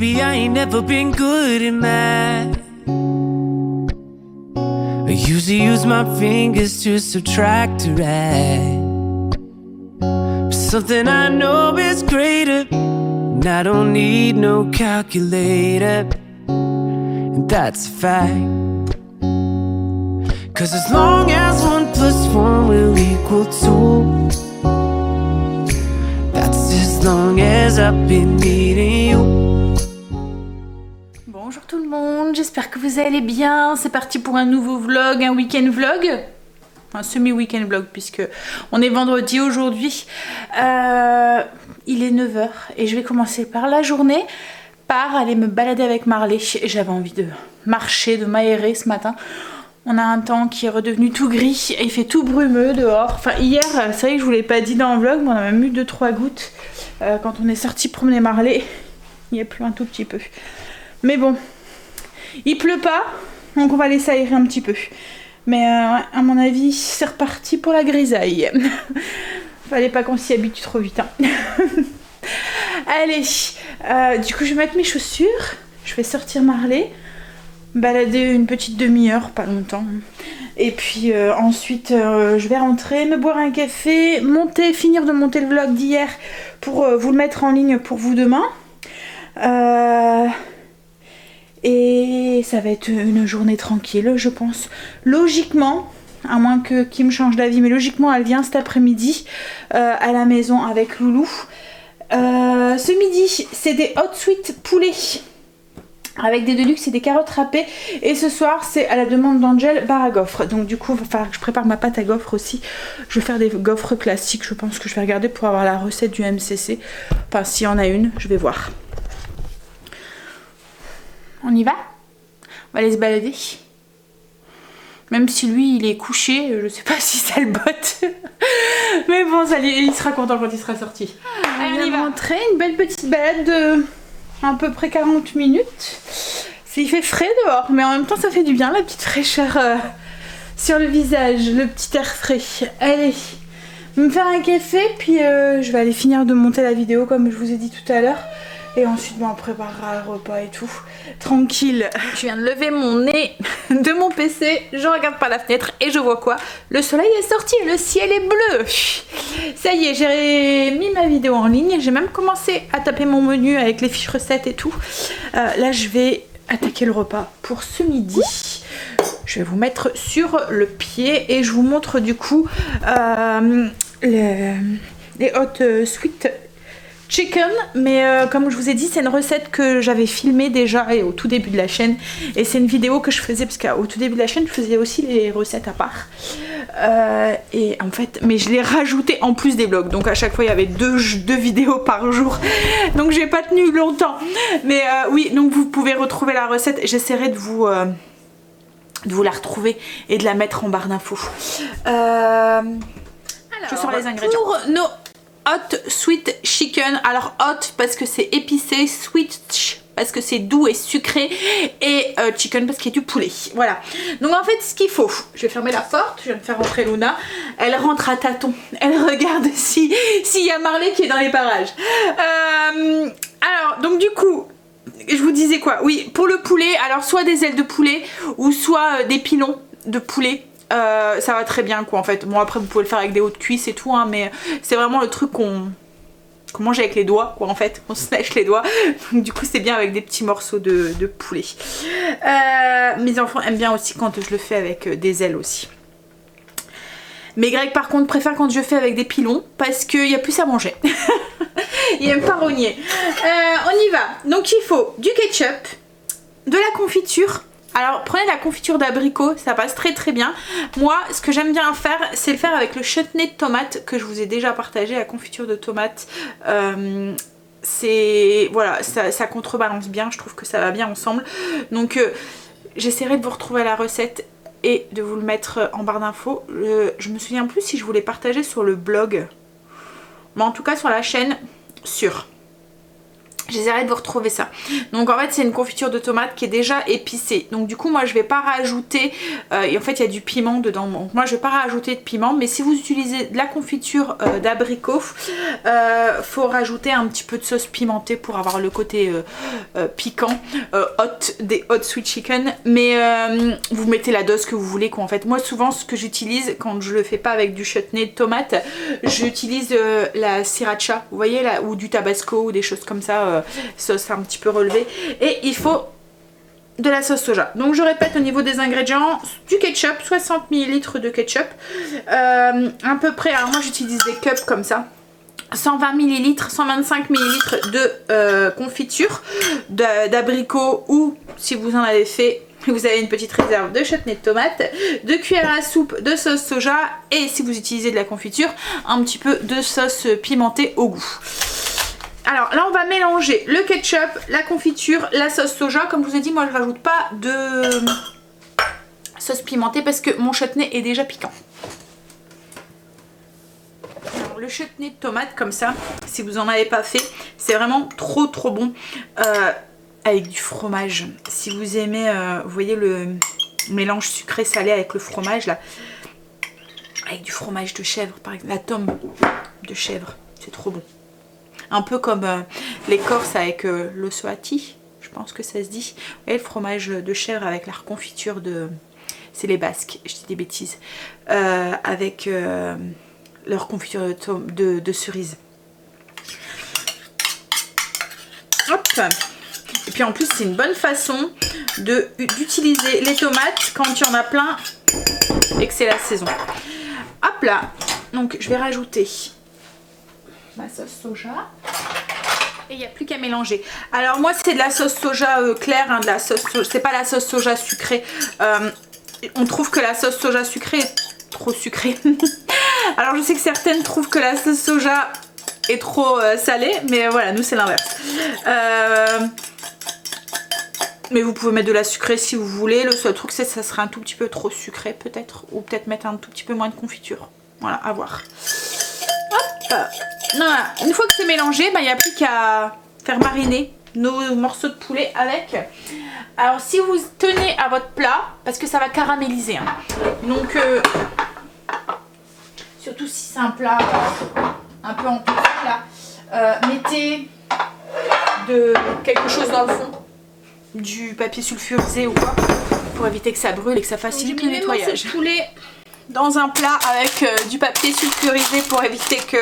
Baby, I ain't never been good at math. I usually use my fingers to subtract or add. But something I know is greater, and I don't need no calculator, and that's a fact. 'Cause as long as 1 + 1 will equal 2, that's as long as I've been needing you. Bonjour tout le monde, j'espère que vous allez bien. C'est parti pour un nouveau vlog, un week-end vlog. Un semi-weekend vlog puisque on est vendredi aujourd'hui. Il est 9 h et je vais commencer par la journée par aller me balader avec Marley. J'avais envie de marcher, de m'aérer ce matin. On a un temps qui est redevenu tout gris et il fait tout brumeux dehors. Enfin hier, c'est vrai que je vous l'ai pas dit dans le vlog, mais on a même eu 2-3 gouttes quand on est sorti promener Marley. Il y a plu un tout petit peu. Mais bon, il pleut pas, donc on va laisser aérer un petit peu. Mais à mon avis, c'est reparti pour la grisaille. Fallait pas qu'on s'y habitue trop vite. Hein. Allez, du coup je vais mettre mes chaussures, je vais sortir Marley, balader une petite demi-heure, pas longtemps. Et puis ensuite je vais rentrer, me boire un café, finir de monter le vlog d'hier pour vous le mettre en ligne pour vous demain. Et ça va être une journée tranquille, je pense. Logiquement, à moins que Kim change d'avis, mais logiquement elle vient cet après-midi à la maison avec Loulou. Ce midi, c'est des hot sweet poulet avec des deluxe et des carottes râpées. Et ce soir, c'est à la demande d'Angel, bar à gaufres. Donc du coup, il va falloir que je prépare ma pâte à gaufres aussi. Je vais faire des gaufres classiques. Je pense que je vais regarder pour avoir la recette du MCC. Enfin, s'il y en a une, je vais voir. On y va? On va aller se balader. Même si lui il est couché, je sais pas si ça le botte. Mais bon, ça, il sera content quand il sera sorti. Allez, on y va rentrer, une belle petite balade de à peu près 40 minutes. Il fait frais dehors, mais en même temps ça fait du bien, la petite fraîcheur sur le visage, le petit air frais. Allez, me faire un café, puis je vais aller finir de monter la vidéo comme je vous ai dit tout à l'heure. Et ensuite, on préparera le repas et tout. Tranquille. Je viens de lever mon nez de mon PC. Je regarde par la fenêtre et je vois quoi? Le soleil est sorti, le ciel est bleu. Ça y est, j'ai mis ma vidéo en ligne. J'ai même commencé à taper mon menu avec les fiches recettes et tout. Là, je vais attaquer le repas pour ce midi. Je vais vous mettre sur le pied et je vous montre du coup les hot sweet chicken, mais comme je vous ai dit, c'est une recette que j'avais filmée déjà et au tout début de la chaîne, et c'est une vidéo que je faisais parce qu'au tout début de la chaîne je faisais aussi les recettes à part et en fait, mais je l'ai rajouté en plus des vlogs, donc à chaque fois il y avait deux vidéos par jour, donc j'ai pas tenu longtemps, mais oui, donc vous pouvez retrouver la recette. J'essaierai de vous la retrouver et de la mettre en barre d'infos. Je sors les ingrédients pour nos hot sweet chicken. Alors hot parce que c'est épicé, sweet parce que c'est doux et sucré, et chicken parce qu'il y a du poulet. Voilà. Donc en fait ce qu'il faut, je vais fermer la porte, je viens de faire rentrer Luna. Elle rentre à tâtons. Elle regarde s'il y a Marley qui est dans les parages. Alors donc du coup, je vous disais quoi? Oui, pour le poulet, alors soit des ailes de poulet ou soit des pilons de poulet. Ça va très bien quoi en fait. Bon après vous pouvez le faire avec des hauts de cuisse et tout hein, mais c'est vraiment le truc qu'on mange avec les doigts quoi en fait. On se lèche les doigts. Donc du coup c'est bien avec des petits morceaux de poulet. Mes enfants aiment bien aussi quand je le fais avec des ailes aussi. Mais Greg par contre préfère quand je fais avec des pilons parce qu'il y a plus à manger. Il aime pas rogner. On y va. Donc il faut du ketchup, de la confiture. Alors prenez la confiture d'abricot, ça passe très très bien. Moi ce que j'aime bien faire, c'est le faire avec le chutney de tomate que je vous ai déjà partagé, la confiture de tomate. C'est voilà, ça contrebalance bien, je trouve que ça va bien ensemble. Donc j'essaierai de vous retrouver la recette et de vous le mettre en barre d'infos. Je me souviens plus si je vous l'ai partagé sur le blog, mais en tout cas sur la chaîne, sûr. J'essaierai de vous retrouver ça. Donc en fait c'est une confiture de tomate qui est déjà épicée. Donc du coup moi je vais pas rajouter, et en fait il y a du piment dedans. Donc moi je vais pas rajouter de piment, mais si vous utilisez de la confiture d'abricot, faut rajouter un petit peu de sauce pimentée pour avoir le côté piquant, des hot sweet chicken. Mais vous mettez la dose que vous voulez quoi en fait. Moi souvent ce que j'utilise quand je le fais pas avec du chutney de tomate, j'utilise la sriracha, vous voyez là, ou du tabasco ou des choses comme ça. Sauce un petit peu relevée, et il faut de la sauce soja. Donc je répète au niveau des ingrédients, du ketchup, 60 ml de ketchup, à peu près, alors moi j'utilise des cups comme ça, 120 ml, 125 ml de confiture d'abricot, ou si vous en avez fait, vous avez une petite réserve de chutney de tomate, 2 cuillères à soupe de sauce soja, et si vous utilisez de la confiture, un petit peu de sauce pimentée au goût. Alors là on va mélanger le ketchup, la confiture, la sauce soja. Comme je vous ai dit, moi je rajoute pas de sauce pimentée parce que mon chutney est déjà piquant. Alors le chutney de tomate comme ça, si vous en avez pas fait, c'est vraiment trop bon avec du fromage. Si vous aimez, vous voyez le mélange sucré salé avec le fromage là, avec du fromage de chèvre par exemple, la tome de chèvre, c'est trop bon. Un peu comme les Corses avec l'ossoati, je pense que ça se dit. Vous voyez le fromage de chèvre avec la reconfiture de... C'est les Basques, je dis des bêtises. Avec leur confiture de cerise. Hop. Et puis en plus c'est une bonne façon d'utiliser les tomates quand il y en a plein et que c'est la saison. Hop là. Donc je vais rajouter ma sauce soja et il n'y a plus qu'à mélanger. Alors moi c'est de la sauce soja claire, hein, c'est pas la sauce soja sucrée. On trouve que la sauce soja sucrée est trop sucrée. Alors je sais que certaines trouvent que la sauce soja est trop salée, mais voilà, nous c'est l'inverse. Mais vous pouvez mettre de la sucrée si vous voulez. Le seul truc c'est que ça serait un tout petit peu trop sucré peut-être, ou peut-être mettre un tout petit peu moins de confiture. Voilà, à voir. Hop. Voilà. Une fois que c'est mélangé, il n'y a plus qu'à faire mariner nos morceaux de poulet avec. Alors si vous tenez à votre plat, parce que ça va caraméliser, hein. Donc surtout si c'est un plat un peu en tout là, mettez quelque chose dans le fond, du papier sulfurisé ou quoi, pour éviter que ça brûle et que ça facilite le nettoyage. Poulet dans un plat avec du papier sulfurisé pour éviter que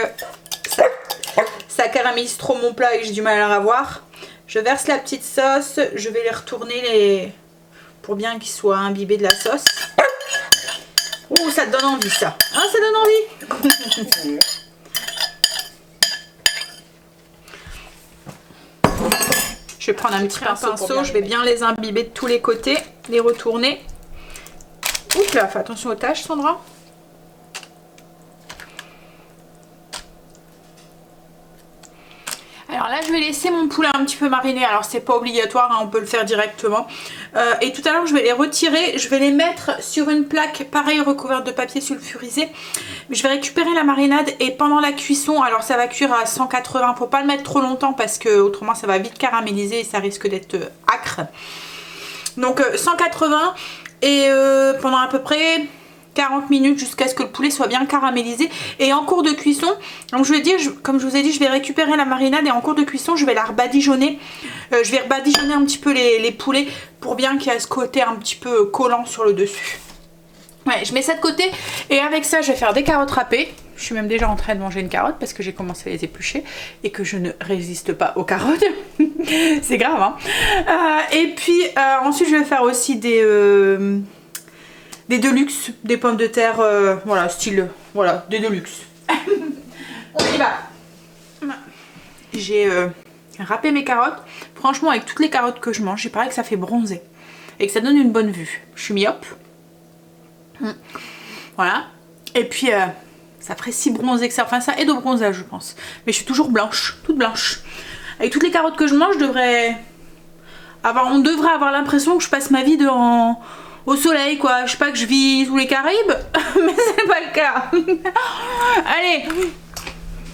ça caramélise trop mon plat et que j'ai du mal à revoir. Je verse la petite sauce, je vais les retourner pour bien qu'ils soient imbibés de la sauce. Ouh, ça te donne envie ça. Hein, ça donne envie. Je vais prendre un petit pinceau, je vais bien les imbiber de tous les côtés, les retourner. Oups là, fais attention aux taches Sandra. Alors là je vais laisser mon poulet un petit peu mariner, alors c'est pas obligatoire, hein, on peut le faire directement. Et tout à l'heure je vais les retirer, je vais les mettre sur une plaque pareil recouverte de papier sulfurisé. Je vais récupérer la marinade et pendant la cuisson, alors ça va cuire à 180, faut pas le mettre trop longtemps parce que autrement ça va vite caraméliser et ça risque d'être âcre. Donc 180 et pendant à peu près 40 minutes jusqu'à ce que le poulet soit bien caramélisé. Et en cours de cuisson, donc comme je vous ai dit, je vais récupérer la marinade et en cours de cuisson je vais la rebadigeonner. Je vais rebadigeonner un petit peu les poulets pour bien qu'il y ait ce côté un petit peu collant sur le dessus. Ouais, je mets ça de côté et avec ça je vais faire des carottes râpées. Je suis même déjà en train de manger une carotte parce que j'ai commencé à les éplucher et que je ne résiste pas aux carottes. C'est grave, hein. Et puis ensuite je vais faire aussi des deluxe, des pommes de terre, voilà, style, voilà, des deluxe. On y va. J'ai râpé mes carottes. Franchement, avec toutes les carottes que je mange, il paraît que ça fait bronzer et que ça donne une bonne vue. Je suis myope. Voilà. Et puis, ça ferait si bronzé que ça. Enfin, ça aide au bronzage, je pense. Mais je suis toujours blanche, toute blanche. Avec toutes les carottes que je mange, on devrait avoir l'impression que je passe ma vie au soleil, quoi. Je sais pas, que je vis sous les Caraïbes, mais c'est pas le cas. Allez,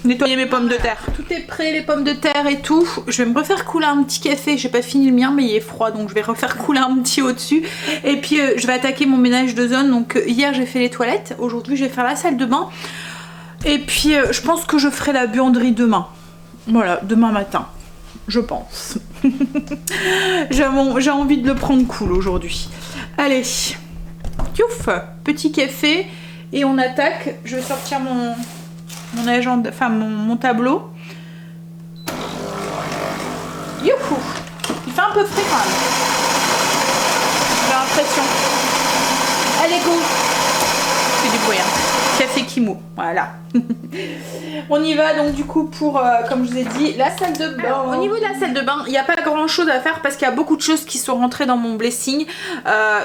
nettoyer mes pommes de terre. Tout est prêt, les pommes de terre et tout. Je vais me refaire couler un petit café. J'ai pas fini le mien, mais il est froid, donc je vais refaire couler un petit au-dessus. Et puis je vais attaquer mon ménage de zone. Donc hier j'ai fait les toilettes. Aujourd'hui je vais faire la salle de bain. Et puis je pense que je ferai la buanderie demain. Voilà, demain matin. Je pense. J'ai envie de le prendre cool aujourd'hui. Allez. Tiouf, petit café. Et on attaque. Je vais sortir mon agenda, enfin mon tableau. Youhou! Il fait un peu frais quand même. J'ai l'impression. Allez, go! C'est du bruit, hein. Café Kimo, voilà. On y va donc du coup pour, comme je vous ai dit, la salle de bain. Alors, au niveau de la salle de bain, il n'y a pas grand chose à faire parce qu'il y a beaucoup de choses qui sont rentrées dans mon blessing.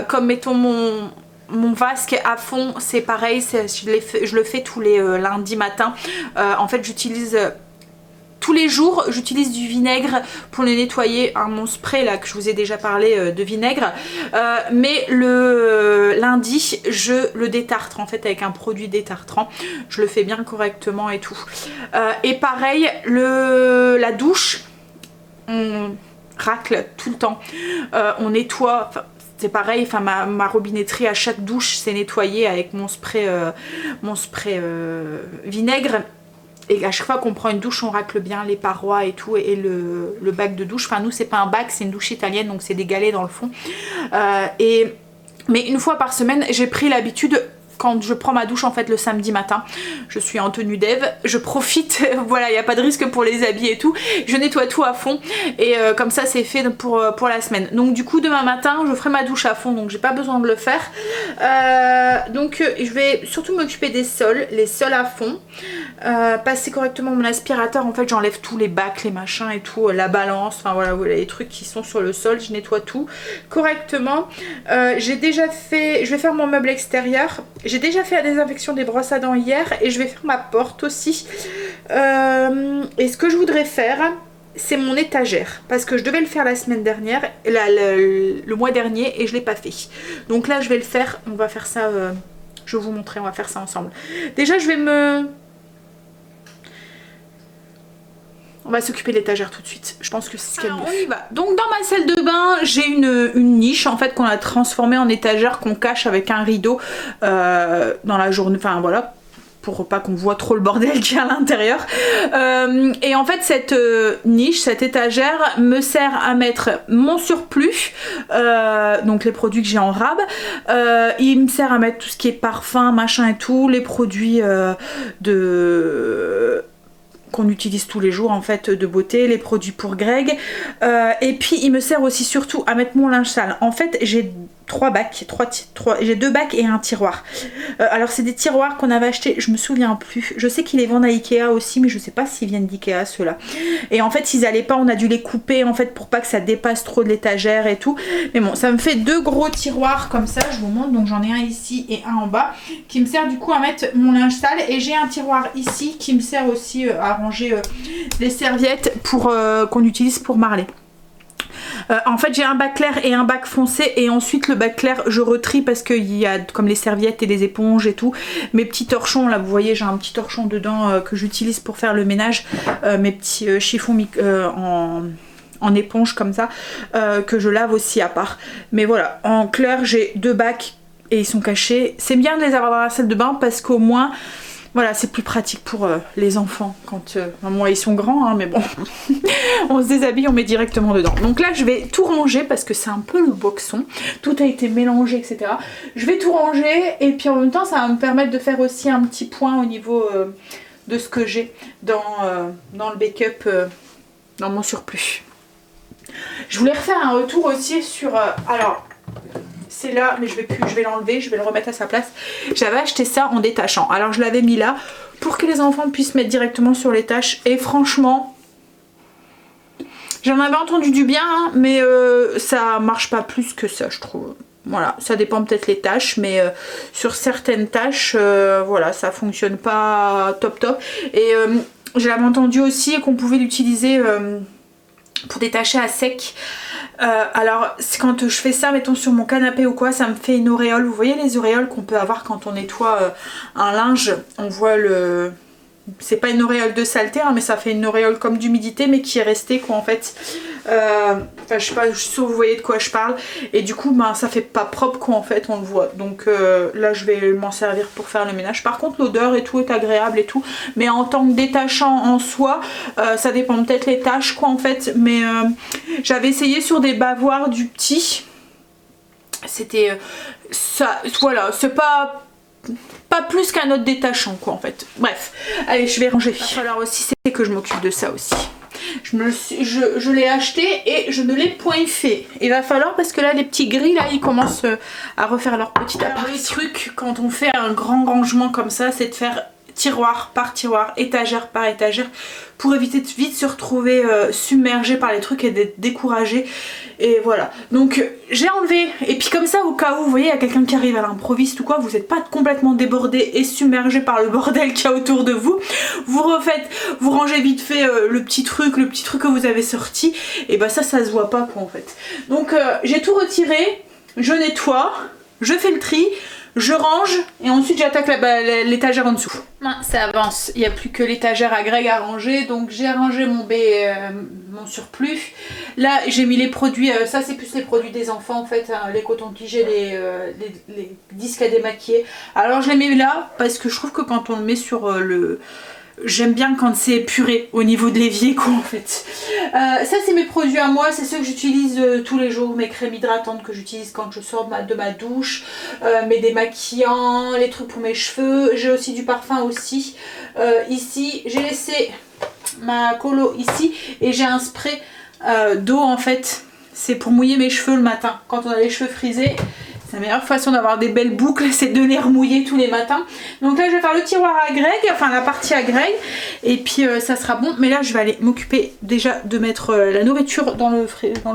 Comme mettons mon vasque à fond, c'est pareil, je le fais tous les lundis matin. En fait, j'utilise tous les jours, j'utilise du vinaigre pour le nettoyer, mon spray là que je vous ai déjà parlé de vinaigre. Mais le lundi, je le détartre en fait avec un produit détartrant. Je le fais bien correctement et tout. Et pareil, la douche, on racle tout le temps. On nettoie. C'est pareil, enfin ma robinetterie à chaque douche c'est nettoyé avec mon spray vinaigre. Et à chaque fois qu'on prend une douche, on racle bien les parois et tout, et le bac de douche. Enfin nous c'est pas un bac, c'est une douche italienne, donc c'est des galets dans le fond. Mais une fois par semaine, j'ai pris l'habitude. Quand je prends ma douche en fait le samedi matin, je suis en tenue d'Ève, je profite, voilà, il n'y a pas de risque pour les habits et tout, je nettoie tout à fond et comme ça c'est fait pour la semaine. Donc du coup demain matin je ferai ma douche à fond, donc j'ai pas besoin de le faire. Je vais surtout m'occuper des sols, les sols à fond, passer correctement mon aspirateur, en fait j'enlève tous les bacs, les machins et tout, la balance, enfin voilà, les trucs qui sont sur le sol, je nettoie tout correctement. J'ai déjà fait, je vais faire mon meuble extérieur. J'ai déjà fait la désinfection des brosses à dents hier et je vais faire ma porte aussi. Et ce que je voudrais faire, c'est mon étagère. Parce que je devais le faire la semaine dernière, le mois dernier, et je ne l'ai pas fait. Donc là, je vais le faire. On va faire ça, je vais vous montrer, on va faire ça ensemble. Déjà, on va s'occuper de l'étagère tout de suite. Je pense que c'est ce qu'il y a de mieux. On y va. Donc dans ma salle de bain, j'ai une niche en fait qu'on a transformée en étagère qu'on cache avec un rideau dans la journée. Enfin voilà, pour pas qu'on voit trop le bordel qu'il y a à l'intérieur. Et en fait cette niche, cette étagère me sert à mettre mon surplus, donc les produits que j'ai en rab. Il me sert à mettre tout ce qui est parfum, machin et tout, les produits qu'on utilise tous les jours en fait de beauté, les produits pour Greg, et puis il me sert aussi surtout à mettre mon linge sale. En fait j'ai j'ai 2 bacs et un tiroir. Alors c'est des tiroirs qu'on avait achetés, je me souviens plus, je sais qu'ils les vendent à Ikea aussi, mais je sais pas s'ils viennent d'Ikea ceux-là. Et en fait ils allaient pas, on a dû les couper en fait pour pas que ça dépasse trop de l'étagère et tout. Mais bon, ça me fait 2 gros tiroirs comme ça, je vous montre. Donc j'en ai un ici et un en bas qui me sert du coup à mettre mon linge sale, et j'ai un tiroir ici qui me sert aussi à ranger les serviettes pour qu'on utilise pour Marley. En fait j'ai un bac clair et un bac foncé, et ensuite le bac clair je retrie parce qu'il y a comme les serviettes et les éponges et tout, mes petits torchons là, vous voyez j'ai un petit torchon dedans que j'utilise pour faire le ménage, mes petits chiffons en éponge comme ça, que je lave aussi à part. Mais voilà, en clair j'ai 2 bacs et ils sont cachés. C'est bien de les avoir dans la salle de bain parce qu'au moins voilà, c'est plus pratique pour les enfants quand moi ils sont grands hein, mais bon on se déshabille, on met directement dedans. Donc là je vais tout ranger parce que c'est un peu le boxon, tout a été mélangé etc. Je vais tout ranger et puis en même temps ça va me permettre de faire aussi un petit point au niveau de ce que j'ai dans le backup, dans mon surplus. Je voulais refaire un retour aussi sur alors c'est là, mais je vais l'enlever, je vais le remettre à sa place. J'avais acheté ça en détachant. Alors je l'avais mis là pour que les enfants puissent mettre directement sur les tâches. Et franchement, j'en avais entendu du bien, hein, mais ça marche pas plus que ça, je trouve. Voilà, ça dépend peut-être les tâches, mais sur certaines tâches, voilà, ça fonctionne pas top. Et j'avais entendu aussi qu'on pouvait l'utiliser pour détacher à sec. Alors quand je fais ça mettons sur mon canapé ou quoi, ça me fait une auréole. Vous voyez les auréoles qu'on peut avoir quand on nettoie un linge, on voit c'est pas une auréole de saleté, hein, mais ça fait une auréole comme d'humidité, mais qui est restée quoi en fait. Enfin, je sais pas, je suis sûre que vous voyez de quoi je parle. Et du coup, ben, ça fait pas propre quoi en fait, on le voit. Donc là, je vais m'en servir pour faire le ménage. Par contre, l'odeur et tout est agréable et tout. Mais en tant que détachant en soi, ça dépend peut-être les tâches quoi en fait. Mais j'avais essayé sur des bavoirs du petit. C'était ça, voilà, c'est pas plus qu'un autre détachant quoi en fait. Bref, allez, je vais ranger. Il va falloir aussi c'est que je m'occupe de ça aussi. Je l'ai acheté et je ne l'ai point fait. Il va falloir parce que là les petits gris là ils commencent à refaire leur petit apparition. Le truc quand on fait un grand rangement comme ça, c'est de faire tiroir par tiroir, étagère par étagère, pour éviter de vite se retrouver submergé par les trucs et d'être découragé. Et voilà, donc j'ai enlevé, et puis comme ça au cas où vous voyez il y a quelqu'un qui arrive à l'improviste ou quoi, vous n'êtes pas complètement débordé et submergé par le bordel qu'il y a autour de vous. Vous refaites, vous rangez vite fait le petit truc que vous avez sorti, et bah ça se voit pas quoi en fait. Donc j'ai tout retiré, je nettoie, je fais le tri, je range et ensuite j'attaque l'étagère en dessous. Ça avance, il n'y a plus que l'étagère à Greg à ranger, donc j'ai rangé mon surplus. Là j'ai mis les produits, ça c'est plus les produits des enfants en fait, hein, les cotons-tigés, les disques à démaquiller. Alors je les mets là parce que je trouve que quand on le met sur j'aime bien quand c'est épuré au niveau de l'évier quoi en fait. Ça c'est mes produits à moi, c'est ceux que j'utilise tous les jours, mes crèmes hydratantes que j'utilise quand je sors de ma douche, mes démaquillants, les trucs pour mes cheveux, j'ai aussi du parfum aussi. Ici j'ai laissé ma colo ici et j'ai un spray d'eau en fait, c'est pour mouiller mes cheveux le matin quand on a les cheveux frisés. C'est la meilleure façon d'avoir des belles boucles, c'est de les remouiller tous les matins. Donc là je vais faire le tiroir à Greg, enfin la partie à Greg, et puis ça sera bon. Mais là je vais aller m'occuper déjà de mettre la nourriture dans le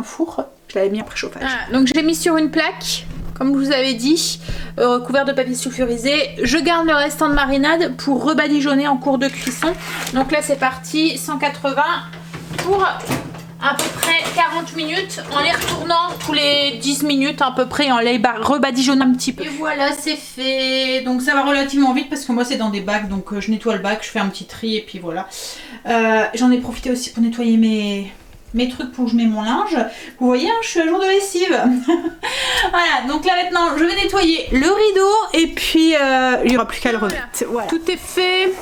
four. Je l'avais mis en préchauffage. Ah, donc je l'ai mis sur une plaque, comme je vous avais dit, recouvert de papier sulfurisé. Je garde le restant de marinade pour rebadigeonner en cours de cuisson. Donc là c'est parti, 180 pour à peu près 40 minutes en les retournant tous les 10 minutes à peu près, en les rebadigeonnant un petit peu. Et voilà, c'est fait. Donc ça va relativement vite parce que moi c'est dans des bacs, donc je nettoie le bac, je fais un petit tri et puis voilà. J'en ai profité aussi pour nettoyer mes trucs pour que je mets mon linge. Vous voyez, hein, je suis à jour de lessive. Voilà, donc là maintenant je vais nettoyer le rideau et puis il n'y aura plus qu'à le remettre. Voilà. Tout est fait.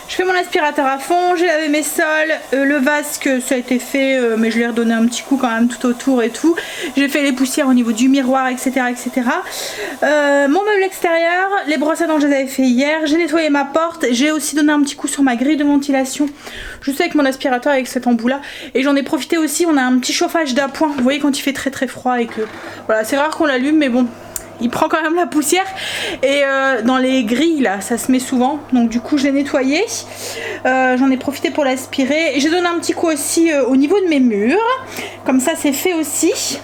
Je fais mon aspirateur à fond, j'ai lavé mes sols, le vasque ça a été fait mais je lui ai redonné un petit coup quand même tout autour et tout. J'ai fait les poussières au niveau du miroir etc. etc. Mon meuble extérieur, les brosses à dents je les avais fait hier, j'ai nettoyé ma porte, j'ai aussi donné un petit coup sur ma grille de ventilation juste avec mon aspirateur avec cet embout là. Et j'en ai profité aussi, on a un petit chauffage d'appoint, vous voyez quand il fait très très froid et que voilà c'est rare qu'on l'allume mais bon. Il prend quand même la poussière et dans les grilles là ça se met souvent, donc du coup je l'ai nettoyé, j'en ai profité pour l'aspirer et j'ai donné un petit coup aussi au niveau de mes murs, comme ça c'est fait aussi.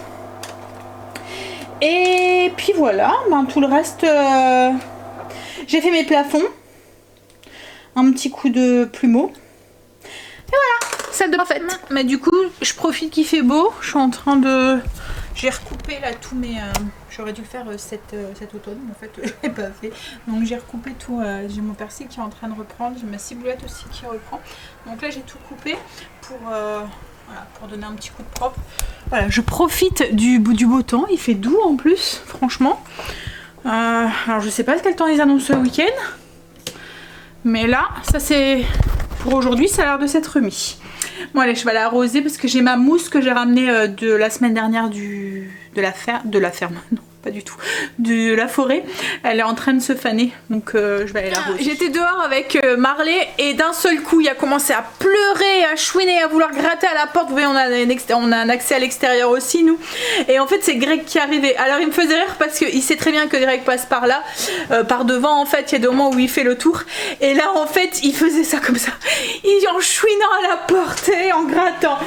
Et puis voilà, ben, tout le reste j'ai fait mes plafonds, un petit coup de plumeau et voilà, salle de bain faite. Mais du coup je profite qu'il fait beau, je suis en train de... J'ai recoupé là tous mes... J'aurais dû le faire cet automne, mais en fait je l'ai pas fait. Donc j'ai recoupé tout, j'ai mon persil qui est en train de reprendre, j'ai ma ciboulette aussi qui reprend. Donc là j'ai tout coupé pour, voilà, pour donner un petit coup de propre. Voilà, je profite du beau temps, il fait doux en plus, franchement. Alors je sais pas quel temps ils annoncent le week-end. Mais là, ça c'est... Pour aujourd'hui, ça a l'air de s'être remis. Bon allez, je vais aller arroser parce que j'ai ma mousse que j'ai ramenée de la semaine dernière de la ferme, non pas du tout, de la forêt. Elle est en train de se faner, donc je vais aller l'arroser. J'étais dehors avec Marley et d'un seul coup il a commencé à pleurer, à chouiner, à vouloir gratter à la porte. Vous voyez, on a un accès à l'extérieur aussi nous. Et en fait c'est Greg qui est arrivé. Alors il me faisait rire parce qu'il sait très bien que Greg passe par là, par devant en fait. Il y a des moments où il fait le tour. Et là en fait il faisait ça comme ça. Il en chouinant à la porte et en grattant.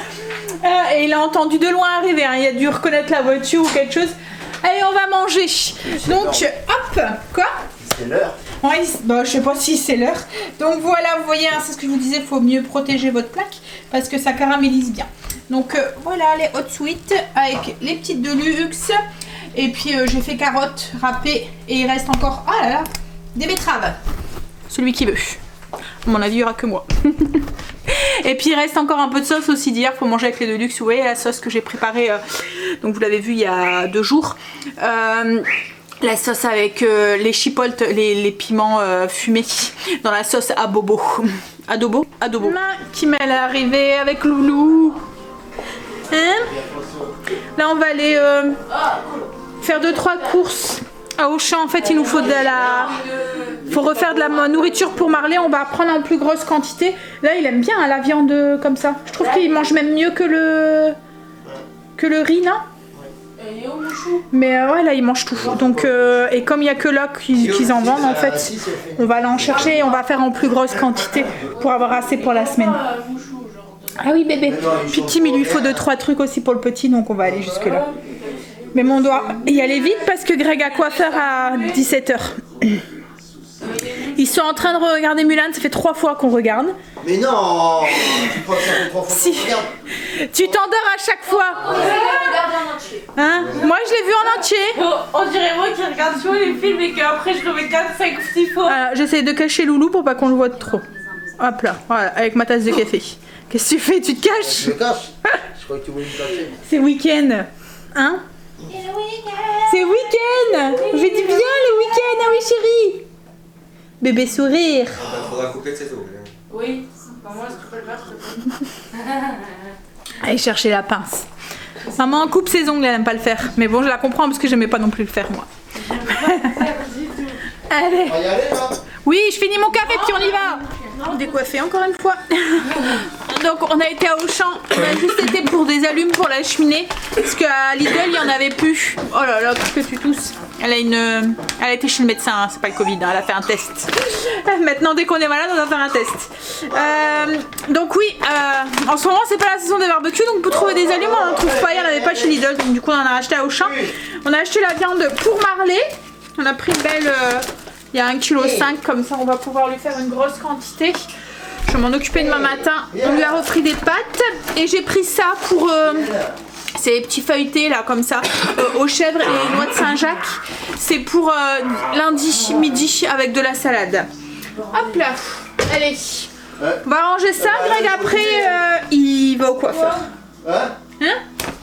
Et il a entendu de loin arriver, hein. Il a dû reconnaître la voiture ou quelque chose. Allez, on va manger. Donc, hop, quoi? C'est l'heure. Ouais, bah, je sais pas si c'est l'heure. Donc voilà, vous voyez, hein, c'est ce que je vous disais, il faut mieux protéger votre plaque parce que ça caramélise bien. Donc voilà, les hot sweets avec les petites de luxe. Et puis j'ai fait carottes râpées et il reste encore, ah là là, des betteraves. Celui qui veut. À mon avis, il n'y aura que moi. Et puis il reste encore un peu de sauce aussi d'hier, faut manger avec les Deluxe. Vous voyez la sauce que j'ai préparée, donc vous l'avez vu il y a 2 jours. La sauce avec les chipoltes, les piments fumés dans la sauce à bobo. Adobo. Qui m'est arrivé avec Loulou. Hein? Là on va aller faire 2-3 courses à Auchan. En fait il nous faut faut refaire de la nourriture pour Marley. On va prendre en plus grosse quantité. Là il aime bien hein, la viande comme ça. Je trouve qu'il mange même mieux que le riz, non? Mais ouais là il mange tout. Donc et comme il n'y a que là qu'ils en vendent en fait, on va aller en chercher et on va faire en plus grosse quantité pour avoir assez pour la semaine. Ah oui bébé. Puis Kim il lui faut 2-3 trucs aussi pour le petit, donc on va aller jusque là. Mais on doit y aller vite parce que Greg a coiffeur à 17 h. Ils sont en train de regarder Mulan, ça fait 3 fois qu'on regarde. Mais non, tu crois que ça fait 3 fois si. qu'on regarde? Tu t'endors à chaque fois. Hein? Moi je l'ai vu en entier. On dirait moi qui regarde toujours les films et qu'après je remets 4, 5 ou 6 fois. J'essaie de cacher Loulou pour pas qu'on le voit de trop. Hop là, voilà, avec ma tasse de café. Qu'est-ce que tu fais? Tu te caches? Je me cache. Je crois que tu voulais me cacher. C'est week-end. Hein? C'est week-end. J'ai dit bien le week-end, ah oui chérie. Bébé sourire. Il faudra couper de cette eau. Oui, maman est-ce que tu peux le faire s'il te plaît? Allez chercher la pince. Maman coupe ses ongles, elle aime pas le faire. Mais bon je la comprends parce que j'aimais pas non plus le faire moi. Allez. On va y aller là? Oui, je finis mon café puis on y va. Décoiffé encore une fois. Donc on a été à Auchan, on a juste été pour des allumes pour la cheminée parce qu'à Lidl il y en avait plus. Oh là là, qu'est-ce que tu tousses? Elle a été chez le médecin, hein, c'est pas le Covid, hein, elle a fait un test. Maintenant dès qu'on est malade on doit faire un test. Donc oui, en ce moment c'est pas la saison des barbecues, donc pour trouver des allumes on en trouve pas, il y en avait pas chez Lidl, donc du coup on en a acheté à Auchan. On a acheté la viande pour Marley, on a pris une belle... il y a 1,5 kg, comme ça on va pouvoir lui faire une grosse quantité. Je vais m'en occuper demain matin. On lui a offert des pâtes et j'ai pris ça pour ces petits feuilletés là comme ça aux chèvres et aux noix de Saint-Jacques. C'est pour lundi midi avec de la salade. Hop là, allez. On va ranger ça. Greg après il va au coiffeur. Hein?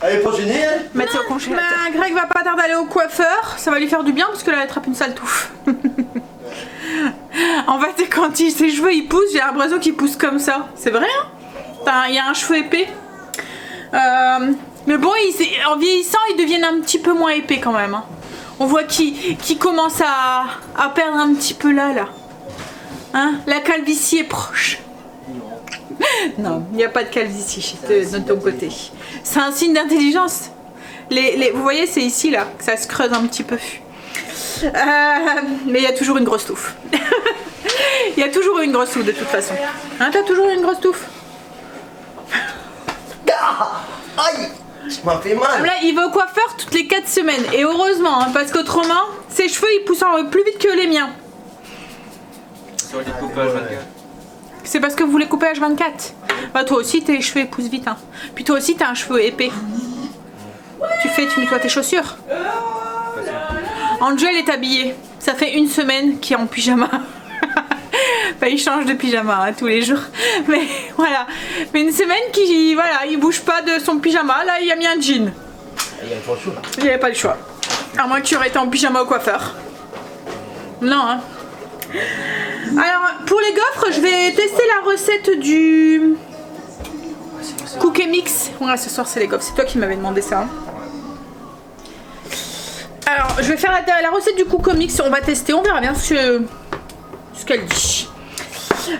Elle est pas gênée elle? Mettre ça au congélateur. Greg va pas tarder à aller au coiffeur. Ça va lui faire du bien parce que là elle attrape une sale touffe. En fait quand ses cheveux ils poussent, j'ai l'impression qu'ils poussent comme ça. C'est vrai hein? Il y a un cheveu épais. Mais bon en vieillissant ils deviennent un petit peu moins épais quand même hein. On voit qu'il commence à perdre un petit peu là. Hein? La calvitie est proche. Non, il n'y a pas de calvitie de ton côté. C'est un signe d'intelligence. Vous voyez, c'est ici là que ça se creuse un petit peu. Mais il y a toujours une grosse touffe. Il y a toujours une grosse touffe de toute façon. Hein, t'as toujours une grosse touffe? Aïe! Ça m'a fait mal. Là, il va au coiffeur toutes les 4 semaines. Et heureusement, hein, parce qu'autrement, ses cheveux ils poussent plus vite que les miens. C'est parce que vous voulez couper H24. Bah toi aussi tes cheveux poussent vite hein. Puis toi aussi t'as un cheveu épais. Tu nettoies tes chaussures. Angel est habillé. Ça fait 1 semaine qu'il est en pyjama. Bah, il change de pyjama hein, tous les jours. Mais voilà. Mais 1 semaine il bouge pas de son pyjama. Là il a mis un jean. Il avait pas le choix. Il avait pas le choix. À moins que tu aurais été en pyjama au coiffeur. Non hein. Alors pour les gaufres je vais tester la recette du cookie mix. Ouais, ce soir c'est les gaufres, c'est toi qui m'avais demandé ça. Alors je vais faire la recette du cookie mix, on va tester, on verra bien ce qu'elle dit.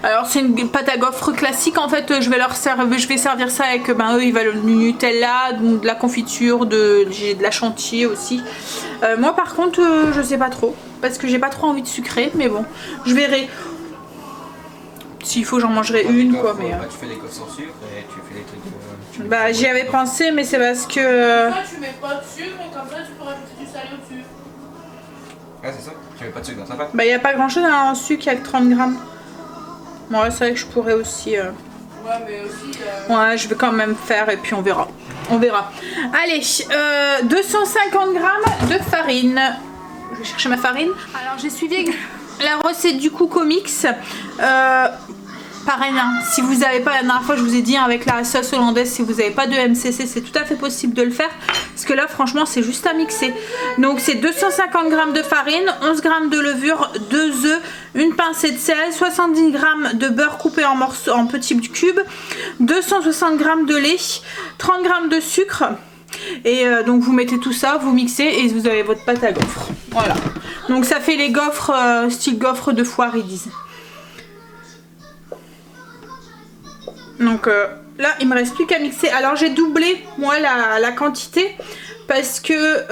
Alors c'est une pâte à gaufres classique en fait, je vais servir ça avec eux ils veulent du Nutella, de la confiture, j'ai de la chantilly aussi. Moi par contre je sais pas trop parce que j'ai pas trop envie de sucrer, mais bon je verrai. S'il faut j'en mangerai une quoi, mais tu fais des gaufres sans sucre et tu fais des trucs bah j'y avais pensé mais c'est parce que tu mets pas de sucre et comme ça tu peux rajouter du salé au-dessus. Ouais c'est ça, tu mets pas de sucre dans ta pâte. bah y a pas grand chose en sucre avec 30 grammes. Bon ouais, c'est vrai que je pourrais aussi Ouais mais aussi ouais je vais quand même faire et puis on verra. Allez 250 grammes de farine. Je vais chercher ma farine. Alors j'ai suivi la recette du cookie mix. pareil, hein, si vous n'avez pas, la dernière fois je vous ai dit, hein, avec la sauce hollandaise, si vous n'avez pas de MCC, c'est tout à fait possible de le faire. Parce que là, franchement, c'est juste à mixer. Donc, c'est 250 g de farine, 11 g de levure, 2 œufs, une pincée de sel, 70 g de beurre coupé en morceaux, en petits cubes, 260 g de lait, 30 g de sucre. Et donc, vous mettez tout ça, vous mixez et vous avez votre pâte à gaufres. Voilà. Donc, ça fait les gaufres, style gaufres de foire, ils disent. Donc là, il me reste plus qu'à mixer. Alors j'ai doublé moi la quantité parce que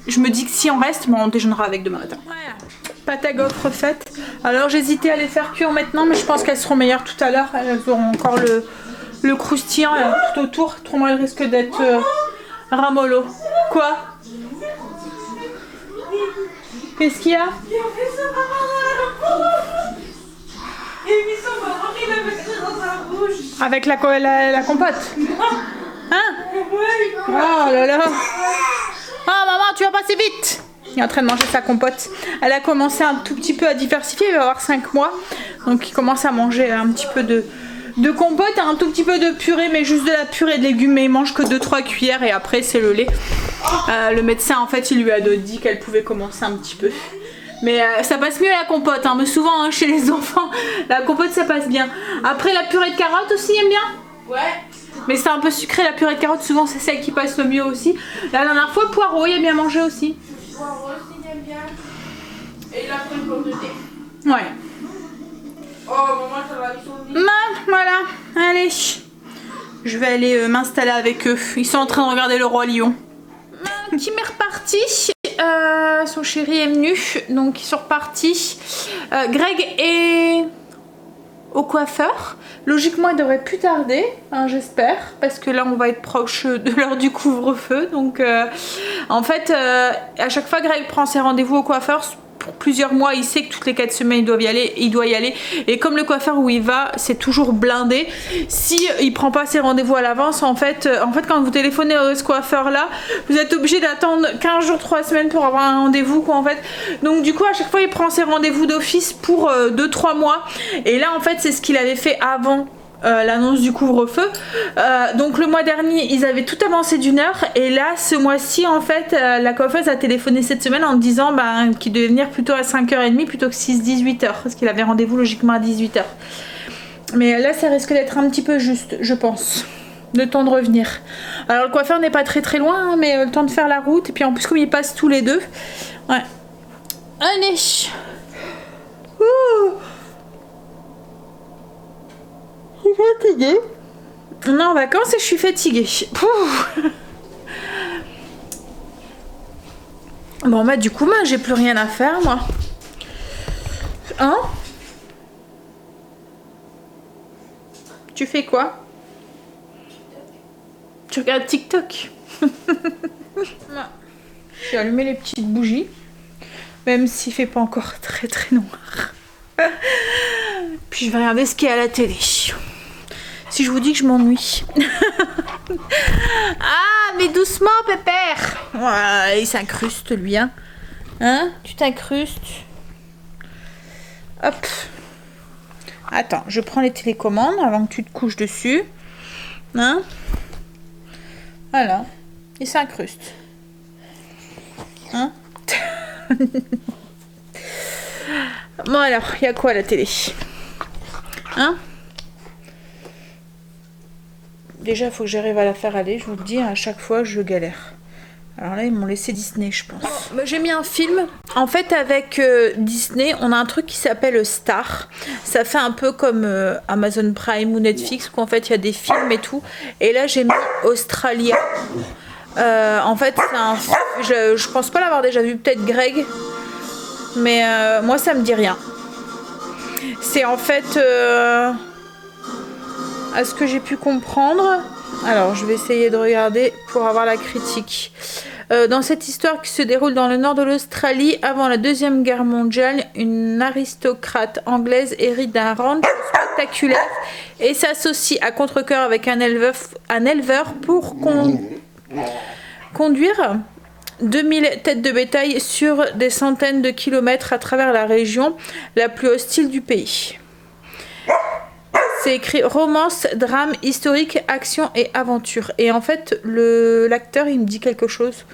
je me dis que si on reste, bon, on déjeunera avec demain matin. Voilà. Pâte à gaufres faite. Alors j'hésitais à les faire cuire maintenant, mais je pense qu'elles seront meilleures tout à l'heure. Elles auront encore le croustillant tout autour. Autrement, elles risquent d'être ramollo. Quoi? Qu'est-ce qu'il y a? Avec la compote. Hein? Oh là là. Oh maman, tu vas passer vite. Il est en train de manger sa compote. Elle a commencé un tout petit peu à diversifier, il va avoir 5 mois. Donc il commence à manger un petit peu de compote, un tout petit peu de purée, mais juste de la purée de légumes. Mais il mange que 2-3 cuillères et après c'est le lait. Le médecin en fait il lui a dit qu'elle pouvait commencer un petit peu. Mais ça passe mieux la compote, hein. Mais souvent hein, chez les enfants, la compote ça passe bien. Après la purée de carottes aussi, il aime bien? Ouais. Mais c'est un peu sucré la purée de carottes, souvent c'est celle qui passe le mieux aussi. La dernière fois, poireau, il aime bien manger aussi. Poireau aussi, il aime bien. Et il a pris une pomme de thé. Ouais. Oh, maman, ça va, ils sont venus. Voilà, allez. Je vais aller m'installer avec eux. Ils sont en train de regarder le Roi Lion. Kim est reparti. Son chéri est venu, donc ils sont repartis. Greg est au coiffeur. Logiquement, il devrait plus tarder, hein, j'espère, parce que là, on va être proche de l'heure du couvre-feu. Donc, en fait, à chaque fois, Greg prend ses rendez-vous au coiffeur. Pour plusieurs mois, il sait que toutes les 4 semaines, il doit y aller. Et comme le coiffeur où il va, c'est toujours blindé. Si il prend pas ses rendez-vous à l'avance, en fait, quand vous téléphonez à ce coiffeur-là, vous êtes obligé d'attendre 15 jours, 3 semaines pour avoir un rendez-vous, quoi, en fait. Donc, du coup, à chaque fois, il prend ses rendez-vous d'office pour 2-3 mois. Et là, en fait, c'est ce qu'il avait fait avant l'annonce du couvre-feu. Donc le mois dernier ils avaient tout avancé d'1 heure et là ce mois-ci en fait la coiffeuse a téléphoné cette semaine en disant qu'il devait venir plutôt à 5h30 plutôt que 6-18h parce qu'il avait rendez-vous logiquement à 18h. Mais là ça risque d'être un petit peu juste, je pense, le temps de revenir. Alors le coiffeur n'est pas très loin hein, mais le temps de faire la route et puis en plus comme ils passent tous les deux. Ouais. Allez. Ouh. Je suis fatiguée. On est en vacances et je suis fatiguée. Pouh. Bon bah du coup j'ai plus rien à faire moi. Hein? Tu fais quoi? Tu regardes TikTok? J'ai allumé les petites bougies. Même s'il fait pas encore très noir. Puis je vais regarder ce qu'il y a à la télé. Si je vous dis que je m'ennuie. Ah, mais doucement, pépère. Ouais, il s'incruste, lui, hein. Hein? Tu t'incrustes. Hop. Attends, je prends les télécommandes avant que tu te couches dessus. Hein? Voilà. Il s'incruste. Hein? Bon alors, il y a quoi à la télé? Hein? Déjà, il faut que j'arrive à la faire aller. Je vous le dis, à chaque fois, je galère. Alors là, ils m'ont laissé Disney, je pense. Bah, j'ai mis un film. En fait, avec Disney, on a un truc qui s'appelle Star. Ça fait un peu comme Amazon Prime ou Netflix, où en fait, il y a des films et tout. Et là, j'ai mis Australia. En fait, c'est un... je pense pas l'avoir déjà vu. Peut-être Greg. Mais moi, ça me dit rien. C'est en fait... à ce que j'ai pu comprendre, alors je vais essayer de regarder pour avoir la critique. Dans cette histoire qui se déroule dans le nord de l'Australie avant la Deuxième Guerre mondiale, une aristocrate anglaise hérite d'un ranch spectaculaire et s'associe à contre-cœur avec un éleveur pour conduire 2000 têtes de bétail sur des centaines de kilomètres à travers la région la plus hostile du pays. c'est écrit romance, drame, historique, action et aventure. Et en fait, l'acteur, il me dit quelque chose.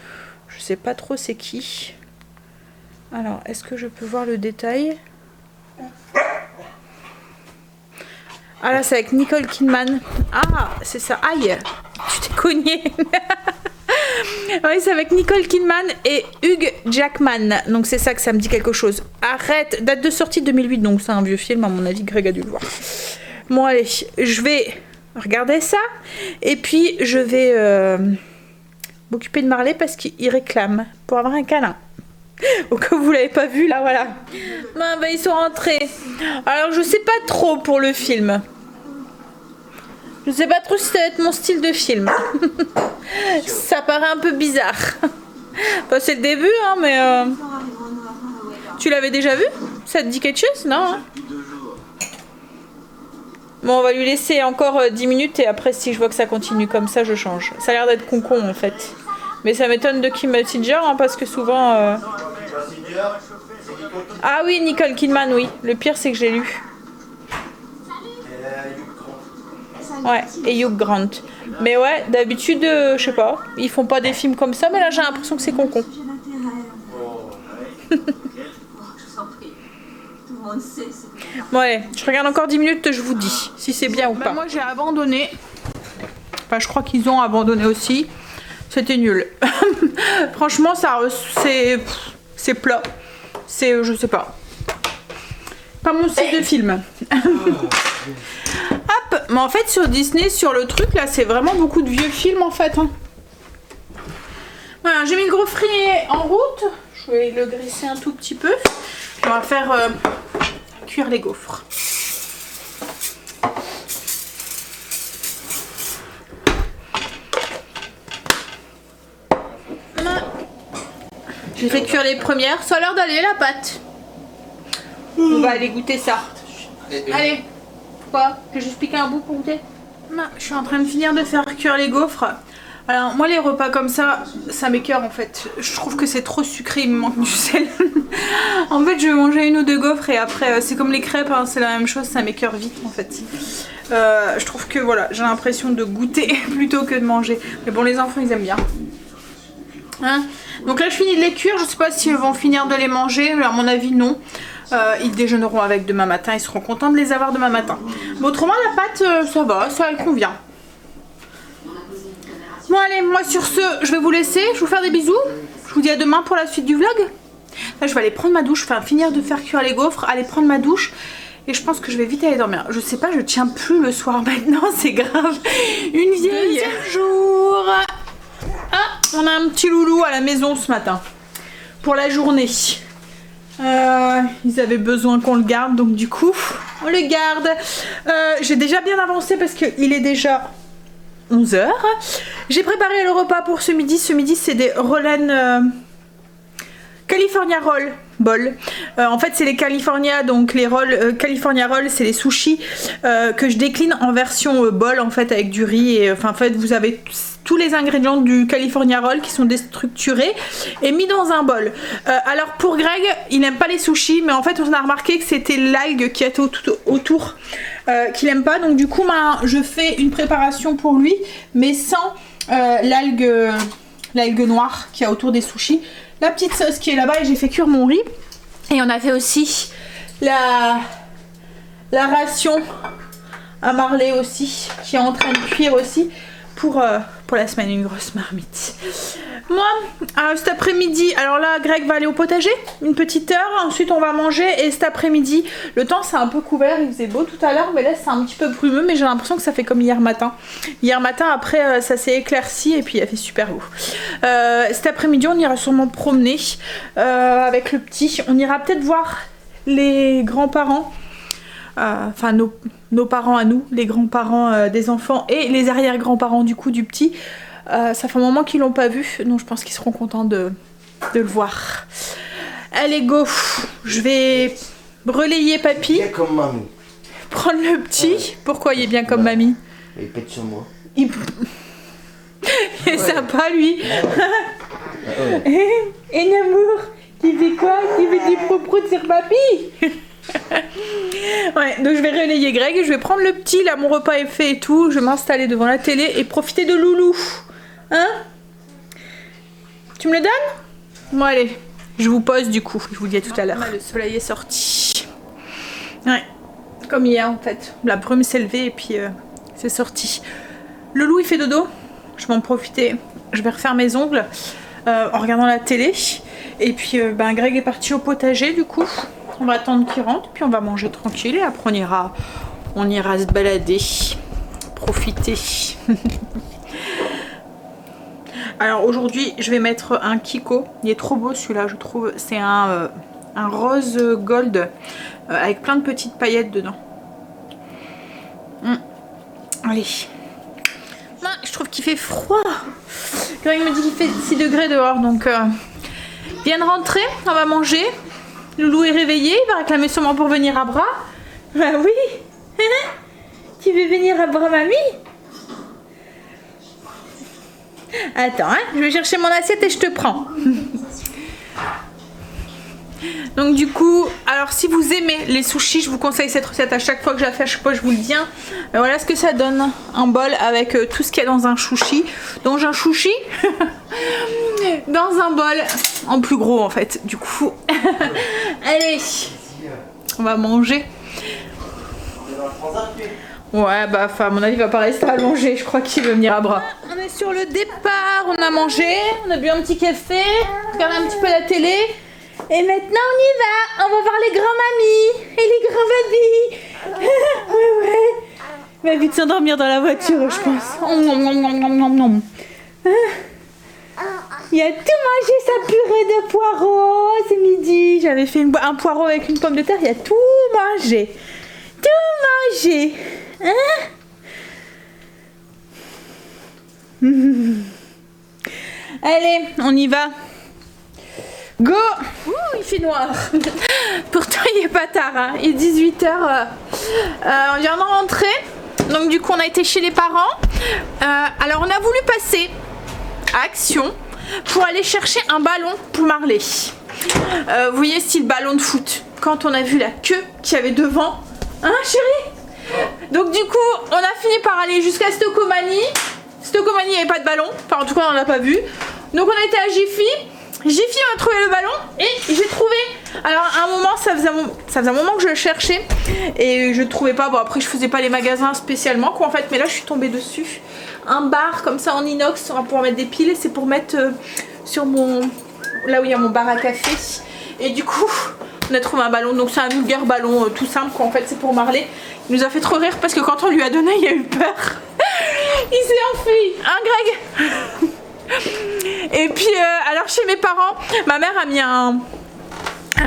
Je sais pas trop c'est qui. Alors, est-ce que je peux voir le détail? Ah là, c'est avec Nicole Kidman. Ah, c'est ça. Aïe, tu t'es cogné. Oui, c'est avec Nicole Kidman et Hugh Jackman. Donc c'est ça que ça me dit quelque chose. Arrête, date de sortie 2008, donc c'est un vieux film, à mon avis, Greg a dû le voir. Bon allez, je vais regarder ça. Et puis je vais m'occuper de Marley parce qu'il réclame pour avoir un câlin. Au cas où vous l'avez pas vu, là voilà. Bah, ils sont rentrés. Alors je sais pas trop pour le film. Je sais pas trop si ça va être mon style de film. Ça paraît un peu bizarre. Enfin, c'est le début, hein, mais... Tu l'avais déjà vu? Ça te dit quelque chose? Non, hein? Bon, on va lui laisser encore 10 minutes et après, si je vois que ça continue comme ça, je change. Ça a l'air d'être concon, en fait. Mais ça m'étonne de Kim Basinger, hein, parce que souvent... Ah oui, Nicole Kidman, oui. Le pire, c'est que j'ai lu. Ouais, et Hugh Grant. Mais ouais, d'habitude, je sais pas, ils font pas des films comme ça, mais là j'ai l'impression que c'est concon. Bon allez, je regarde encore 10 minutes, je vous dis si c'est bien ou pas. Moi j'ai abandonné. Enfin, je crois qu'ils ont abandonné aussi. C'était nul. Franchement, ça c'est plat. C'est, je sais pas. Pas mon style de film. Hop, mais en fait sur Disney, sur le truc là, c'est vraiment beaucoup de vieux films en fait. Hein. Voilà, j'ai mis le gaufrier en route. Je vais le graisser un tout petit peu. On va faire cuire les gaufres. J'ai fait cuire les premières. Ça a l'air d'aller la pâte. On va aller goûter ça. Allez. Quoi? Je vais juste piquer un bout pour goûter? Je suis en train de finir de faire cuire les gaufres. Alors moi les repas comme ça m'écoeure en fait. Je trouve que c'est trop sucré, il me manque du sel. En fait je vais manger une ou deux gaufres et après c'est comme les crêpes, hein, c'est la même chose, ça m'écoeure vite en fait. Je trouve que voilà, j'ai l'impression de goûter plutôt que de manger. Mais bon, les enfants ils aiment bien. Hein? Donc là je finis de les cuire, je sais pas si ils vont finir de les manger, à mon avis non. Ils déjeuneront avec demain matin, ils seront contents de les avoir demain matin. Mais autrement la pâte ça va, ça elle convient. Bon allez, moi sur ce je vais vous laisser, je vais vous faire des bisous. Je vous dis à demain pour la suite du vlog. Là je vais aller prendre ma douche, enfin finir de faire cuire les gaufres, aller prendre ma douche. Et je pense que je vais vite aller dormir. Je sais pas, je tiens plus le soir maintenant, c'est grave. Une vieille. Deuxième jour. Ah, on a un petit loulou à la maison ce matin. Pour la journée. Ils avaient besoin qu'on le garde, donc du coup, on le garde. J'ai déjà bien avancé parce qu'il est déjà 11 h. J'ai préparé le repas pour ce midi. Ce midi, c'est des Roland California Roll Ball. En fait, c'est les California, donc les rolls California Roll, c'est les sushis que je décline en version bol en fait avec du riz et enfin en fait vous avez tous les ingrédients du California Roll qui sont déstructurés et mis dans un bol. Alors pour Greg, il n'aime pas les sushis, mais en fait on a remarqué que c'était l'algue qui était tout autour qu'il aime pas, donc du coup je fais une préparation pour lui, mais sans l'algue noire qu'il y a autour des sushis. La petite sauce qui est là-bas et j'ai fait cuire mon riz. Et on a fait aussi la ration à Marley aussi, qui est en train de cuire aussi pour la semaine, une grosse marmite. Moi, cet après-midi, alors là, Greg va aller au potager, une petite heure, ensuite on va manger et cet après-midi, le temps c'est un peu couvert, il faisait beau tout à l'heure, mais là c'est un petit peu brumeux, mais j'ai l'impression que ça fait comme hier matin. Hier matin, après, ça s'est éclairci et puis il a fait super beau. Cet après-midi, on ira sûrement promener avec le petit, on ira peut-être voir les grands-parents, enfin nos parents à nous, les grands-parents des enfants et les arrière-grands-parents du coup du petit. Ça fait un moment qu'ils l'ont pas vu, donc je pense qu'ils seront contents de le voir. Allez go, je vais relayer papy. Bien comme mamie. Prendre le petit. Pourquoi il est bien comme mamie? Il pète sur moi. Il est sympa lui. Et Namour, qui fait quoi? Qui fait du prout sur papy? Ouais, donc je vais relayer Greg et je vais prendre le petit, là mon repas est fait et tout, je vais m'installer devant la télé et profiter de Loulou. Hein? Tu me le donnes? Bon allez, je vous pose du coup, je vous dis à tout à l'heure. Le soleil est sorti. Ouais, comme hier en fait, la brume s'est levée et puis c'est sorti. Loulou il fait dodo, je vais en profiter, je vais refaire mes ongles en regardant la télé. Et puis Greg est parti au potager du coup. On va attendre qu'il rentre, puis on va manger tranquille et après on ira se balader, profiter. Alors aujourd'hui je vais mettre un Kiko, il est trop beau celui-là je trouve, c'est un rose gold avec plein de petites paillettes dedans. Allez. Je trouve qu'il fait froid. Greg me dit qu'il fait 6 degrés dehors donc viens de rentrer, on va manger. Loulou est réveillé, il va réclamer sûrement pour venir à bras. Bah oui. Tu veux venir à bras mamie? Attends, hein, je vais chercher mon assiette et je te prends. Donc du coup, alors si vous aimez les sushis, je vous conseille cette recette à chaque fois que je la fais, à chaque fois je vous le dis. Voilà ce que ça donne, un bol avec tout ce qu'il y a dans un sushi. Dans un sushi dans un bol en plus gros en fait. Du coup, allez, on va manger. Ouais, bah à mon avis il va pas rester allongé, je crois qu'il veut venir à bras. On est sur le départ, on a mangé, on a bu un petit café, regardé un petit peu la télé. Et maintenant on y va voir les grands-mamies et les grands-babis. Ouais. Il va vite s'endormir dans la voiture je pense. Il a tout mangé sa purée de poireaux, c'est midi. J'avais fait un poireau avec une pomme de terre, il a tout mangé. Tout mangé. Allez, on y va. Go! Ouh, il fait noir. Pourtant, il est pas tard. Hein. Il est 18h. On vient de rentrer. Donc, du coup, on a été chez les parents. Alors, on a voulu passer à Action pour aller chercher un ballon pour Marley. Vous voyez, style ballon de foot. Quand on a vu la queue qu'il y avait devant. Hein, chérie? Donc, du coup, on a fini par aller jusqu'à Stocomanie. Stocomanie, il n'y avait pas de ballon. Enfin, en tout cas, on n'en a pas vu. Donc, on a été à Jiffy. Jiffy m'a trouvé le ballon et j'ai trouvé. Alors à un moment ça faisait un moment que je le cherchais et je ne trouvais pas. Bon après je faisais pas les magasins spécialement quoi en fait, mais là je suis tombée dessus. Un bar comme ça en inox, on va pouvoir mettre des piles et c'est pour mettre sur mon, là où il y a mon bar à café. Et du coup on a trouvé un ballon, donc c'est un vulgaire ballon tout simple quoi en fait, c'est pour Marley. Il nous a fait trop rire parce que quand on lui a donné il a eu peur. Il s'est enfui, hein Greg? Et puis alors chez mes parents, ma mère a mis un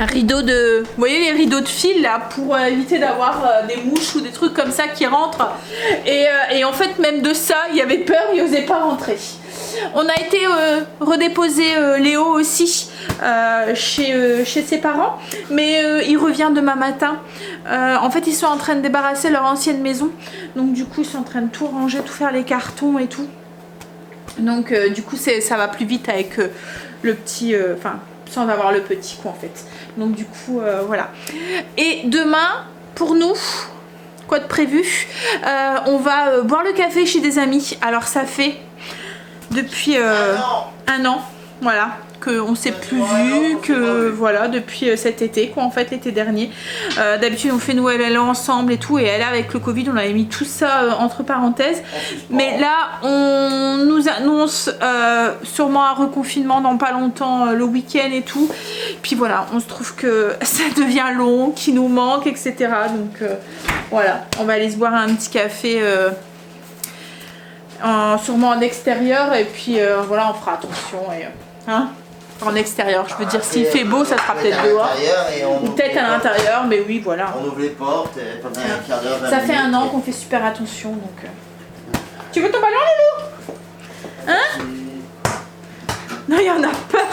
rideau de, vous voyez les rideaux de fil là pour éviter d'avoir des mouches ou des trucs comme ça qui rentrent. Et en fait même de ça il avait peur, il osait pas rentrer. On a été redéposer Léo aussi chez ses parents, mais il revient demain matin. En fait ils sont en train de débarrasser leur ancienne maison, donc du coup ils sont en train de tout ranger, tout faire les cartons et tout. Donc du coup ça va plus vite avec le petit, enfin sans avoir le petit quoi en fait. Donc du coup voilà. Et demain pour nous, quoi de prévu, on va boire le café chez des amis. Alors ça fait depuis un an, voilà, qu'on s'est plus vu, que voilà, depuis cet été quoi en fait, l'été dernier. D'habitude on fait Noël ensemble et tout, et elle avec le Covid on avait mis tout ça entre parenthèses, mais là on nous annonce sûrement un reconfinement dans pas longtemps, le week-end et tout, puis voilà, on se trouve que ça devient long, qu'il nous manque etc. Donc voilà, on va aller se boire un petit café sûrement en extérieur, et puis voilà, on fera attention et hein, en extérieur, je veux dire, s'il fait beau ça sera peut-être dehors ou peut-être à l'intérieur, mais oui voilà, on ouvre les portes pendant un quart d'heure, 20 ça fait minutes, un an qu'on fait super attention donc tu veux ton ballon Loulou? Hein? Non, il y en a peur.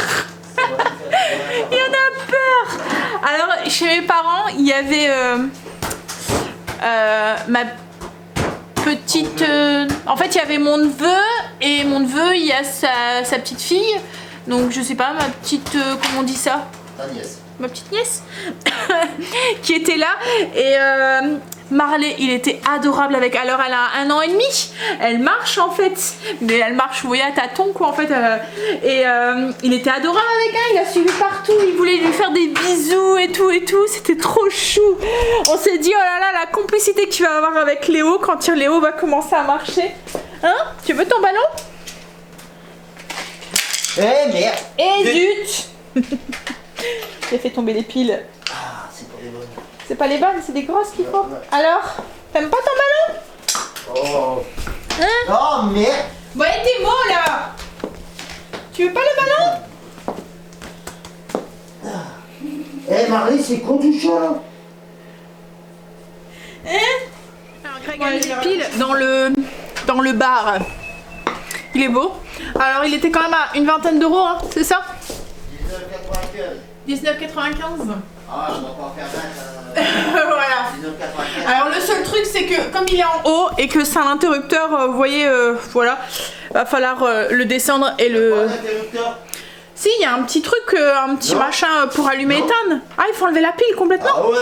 Il y en a peur. Alors chez mes parents il y avait ma petite, en fait il y avait mon neveu, et mon neveu il y a sa petite fille, donc je sais pas, ma petite, comment on dit ça? ta nièce. ma petite nièce, qui était là. Et Marley, il était adorable avec. Alors elle a 1 an et demi. Elle marche en fait, mais elle marche, vous voyez, à tâtons quoi en fait. Il était adorable avec elle. Il a suivi partout. Il voulait lui faire des bisous et tout et tout. C'était trop chou. On s'est dit oh là là, la complicité que tu vas avoir avec Léo quand Léo va commencer à marcher. Hein? Tu veux ton ballon? Eh merde! Et zut! J'ai fait tomber les piles. Ah, c'est pas les bonnes. C'est pas les bonnes, c'est des grosses qu'il faut. Ouais. Alors, t'aimes pas ton ballon? Oh! Hein? Oh merde! Bon, et tes mots là? Tu veux pas le ballon? Eh Marie, c'est quoi tout ça là? Hein? Alors, Greg a mis les piles dans le bar. Il est beau. Alors, il était quand même à une vingtaine d'euros, hein, c'est ça? 19,95. 19,95. Ah, je vais encore faire 20. Voilà. 19,95. Alors le seul truc c'est que comme il est en haut et que c'est un interrupteur, vous voyez, voilà, va falloir le descendre et le... Pas d'interrupteur. Si, il y a un petit truc, un petit Non. machin pour allumer et Non. éteindre. Ah, il faut enlever la pile complètement. Ah ouais.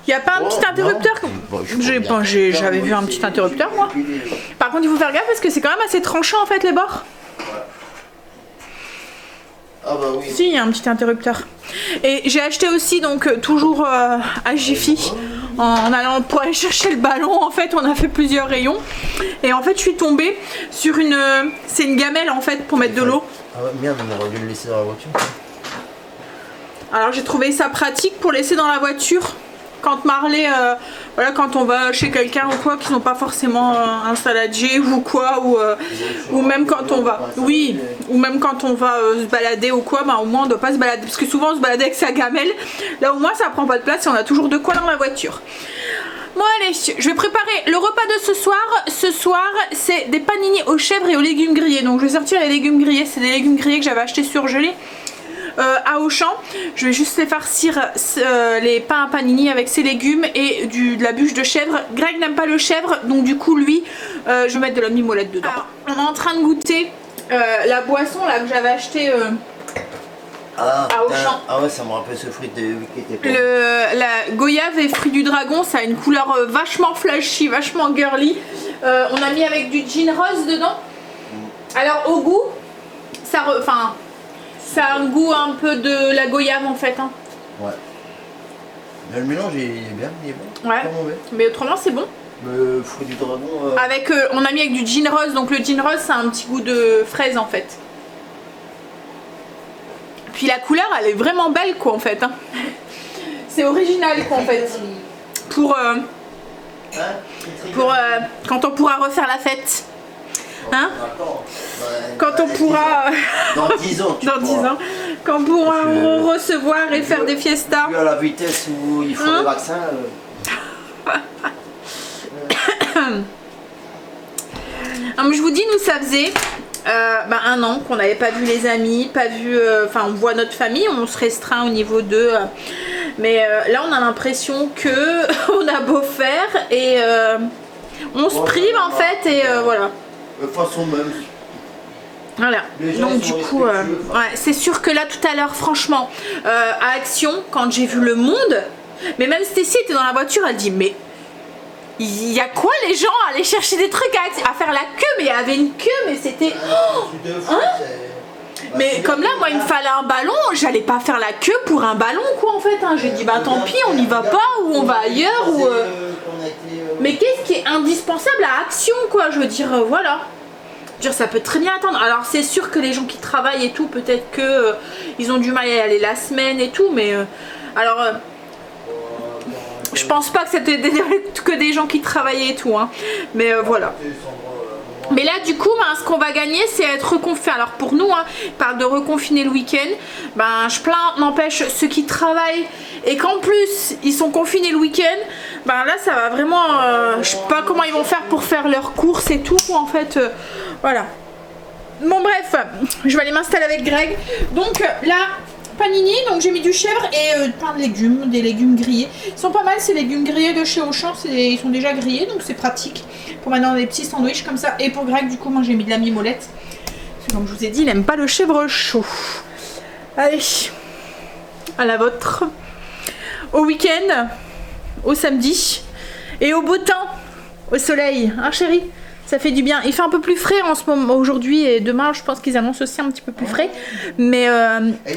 Il n'y a pas un petit Oh, interrupteur. non. Bon, J'avais vu un petit interrupteur moi. Par contre il faut faire gaffe parce que c'est quand même assez tranchant en fait les bords. Ah bah oui. Si, il y a un petit interrupteur. Et j'ai acheté aussi donc toujours à Jiffy en allant pour aller chercher le ballon. En fait, on a fait plusieurs rayons et en fait, je suis tombée sur une. C'est une gamelle en fait pour mettre de l'eau. Ah ouais, merde, on aurait dû le laisser dans la voiture. Alors j'ai trouvé ça pratique pour laisser dans la voiture quand Marley, voilà, quand on va chez quelqu'un ou quoi, qui n'ont pas forcément un saladier ou quoi, ou même quand on va, oui, ou même quand on va se balader ou quoi, bah au moins on doit pas se balader, parce que souvent on se balade avec sa gamelle, là au moins ça prend pas de place et on a toujours de quoi dans la voiture. Bon allez, je vais préparer le repas de ce soir. Ce soir c'est des panini aux chèvres et aux légumes grillés, donc je vais sortir les légumes grillés, c'est des légumes grillés que j'avais achetés surgelés. À Auchan, je vais juste les farcir les pains à panini avec ces légumes et de la bûche de chèvre. Greg n'aime pas le chèvre, donc du coup lui je vais mettre de la mimolette dedans. Alors, on est en train de goûter la boisson là que j'avais acheté Ah, à Auchan. Ah ouais, ça me rappelle ce fruit de qui était pas. La goyave et fruit du dragon, ça a une couleur vachement flashy, vachement girly. On a mis avec du gin rose dedans. Alors au goût, ça a un goût un peu de la goyave en fait. Hein. Ouais. Mais le mélange il est bien, il est bon. Ouais. Pas mauvais. Mais autrement c'est bon. Le fruit du dragon. Avec, on a mis avec du gin rose, donc le gin rose ça a un petit goût de fraise en fait. Puis la couleur elle est vraiment belle quoi en fait. Hein. C'est original quoi en fait. Pour quand on pourra refaire la fête. Hein? Quand on pourra... Dans 10 ans. Dans 10 ans. Quand on pourra recevoir et faire des fiestas. Vu à la vitesse où il faut les vaccins. Je vous dis, nous ça faisait 1 an qu'on n'avait pas vu les amis, pas vu... Enfin, on voit notre famille, on se restreint au niveau de... mais là, on a l'impression que on a beau faire et on se prive en fait et voilà. De façon même. Voilà, donc du coup, ouais, c'est sûr que là tout à l'heure, franchement, à Action, quand j'ai vu le monde, mais même Stécie était dans la voiture, elle dit mais il y a quoi les gens à aller chercher des trucs à faire la queue, mais il y avait une queue, mais c'était... Mais comme là, moi il me fallait un ballon, j'allais pas faire la queue pour un ballon quoi en fait, hein. J'ai dit bah tant pis, on n'y va pas ou on va ailleurs ou... Mais qu'est-ce qui est indispensable à Action quoi, je veux dire, voilà. Je veux dire, ça peut très bien attendre. Alors c'est sûr que les gens qui travaillent et tout, peut-être que ils ont du mal à y aller la semaine et tout, mais alors je pense pas que c'était que des gens qui travaillaient et tout, hein. Mais voilà. Mais là du coup ce qu'on va gagner c'est être reconfiné. Alors pour nous il parle de reconfiner le week-end. Je plains n'empêche ceux qui travaillent et qu'en plus ils sont confinés le week-end. Là ça va vraiment je sais pas comment ils vont faire pour faire leurs courses et tout en fait. Voilà. Bon bref, je vais aller m'installer avec Greg. Donc là panini, donc j'ai mis du chèvre et plein de légumes, des légumes grillés. Ils sont pas mal ces légumes grillés de chez Auchan, ils sont déjà grillés donc c'est pratique pour maintenant des petits sandwichs comme ça. Et pour Greg du coup moi j'ai mis de la mimolette. Parce que comme je vous ai dit il aime pas le chèvre chaud. Allez, à la vôtre. Au week-end, au samedi et au beau temps, au soleil, hein chérie? Ça fait du bien. Il fait un peu plus frais en ce moment, aujourd'hui et demain, je pense qu'ils annoncent aussi un petit peu plus frais. Mais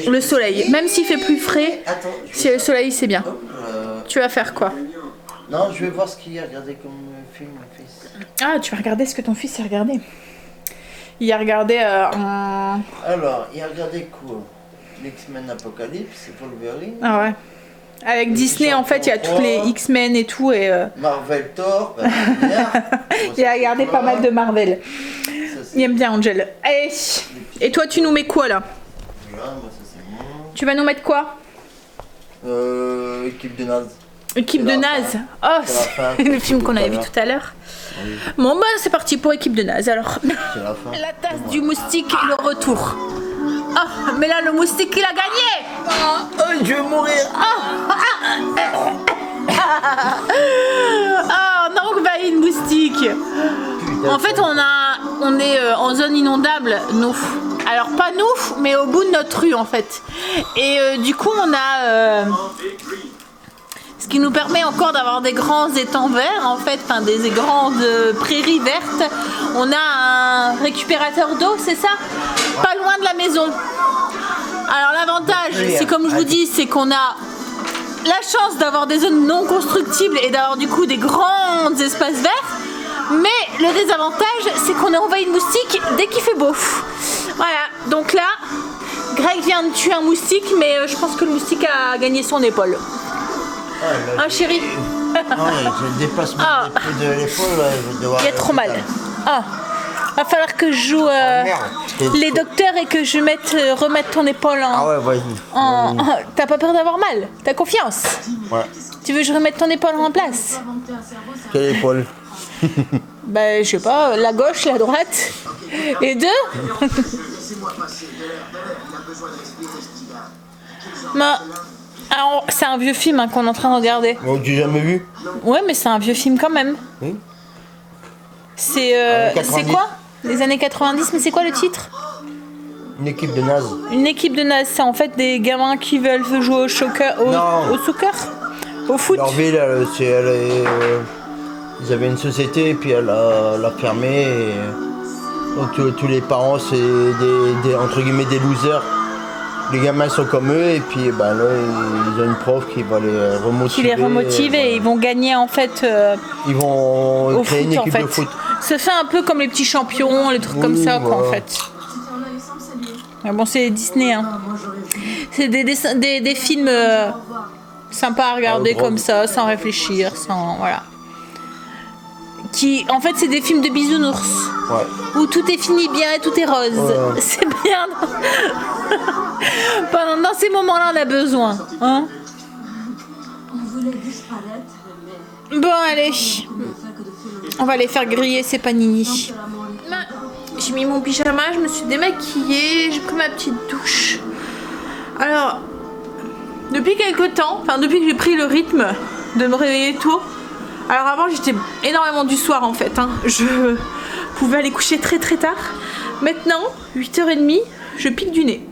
le soleil, même s'il fait plus frais, si le soleil c'est bien. Tu vas faire quoi? Non, je vais voir ce qu'il a regardé comme film, mon fils. Ah, tu vas regarder ce que ton fils a regardé. Il a regardé Alors, il a regardé quoi? L'X-Men Apocalypse, Wolverine. Ah ouais. Avec Disney, en fait, il y a tous les X-Men et tout. Et Marvel Thor. il a regardé pas mal de Marvel. Il aime bien Angel. Allez. Et toi, tu nous mets quoi là? Voilà, moi ça c'est bon. Tu vas nous mettre quoi? Équipe de naze. Équipe de naze. Oh, c'est le film qu'on avait vu tout à l'heure. Oui. Bon bah c'est parti pour équipe de naze alors. C'est la fin. La tasse du moustique et le retour. Ah, mais là le moustique il a gagné. Je vais mourir. Ah, on a envahi une moustique. Putain, En fait on est en zone inondable, nous. Alors pas nous, mais au bout de notre rue en fait. Et du coup on a... ce qui nous permet encore d'avoir des grands étangs verts en fait, enfin des grandes prairies vertes. On a un récupérateur d'eau, c'est ça? Pas loin de la maison. Alors l'avantage, c'est comme je vous dis, c'est qu'on a la chance d'avoir des zones non constructibles et d'avoir du coup des grands espaces verts. Mais le désavantage, c'est qu'on a envahi une moustique dès qu'il fait beau. Voilà, donc là, Greg vient de tuer un moustique, mais je pense que le moustique a gagné son épaule. Ah chérie. Ouais, j'ai le dépassement de l'épaule, je vais devoir. Il y a trop mal. Ah, va falloir que je joue les docteurs et que je remette ton épaule en... Ah ouais, vas-y. T'as pas peur d'avoir mal? T'as confiance? Ouais. Tu veux que je remette ton épaule en place? Quelle épaule? Bah je sais pas, la gauche, la droite. Les deux? Bah, alors, c'est un vieux film qu'on est en train de regarder. Oh, tu l'as jamais vu? Ouais, mais c'est un vieux film quand même. Oui. C'est quoi? Les années 90, mais c'est quoi le titre? Une équipe de naze. Une équipe de naze, c'est en fait des gamins qui veulent jouer au soccer, au soccer, au foot. Leur ville, ils avaient une société et puis elle l'a fermée. Et donc tous les parents, c'est des entre guillemets des losers. Les gamins sont comme eux et puis bah, là ils ont une prof qui va les remotiver. Qui les remotive et ils vont gagner en fait. Ils vont créer une foot, équipe en fait. de foot. Ça fait un peu comme les petits champions, les trucs comme ça quoi en fait. Mais bon c'est Disney hein. C'est des films sympas à regarder comme ça, sans réfléchir, sans voilà. Qui en fait c'est des films de bisounours. Ouais. Où tout est fini bien et tout est rose. C'est bien. Dans ces moments-là, on a besoin. Hein bon, allez. On va aller faire griller ces panini. J'ai mis mon pyjama, je me suis démaquillée, j'ai pris ma petite douche. Alors, depuis quelques temps, enfin depuis que j'ai pris le rythme de me réveiller tôt, alors avant j'étais énormément du soir en fait, hein. Je pouvais aller coucher très très tard. Maintenant, 8h30, je pique du nez.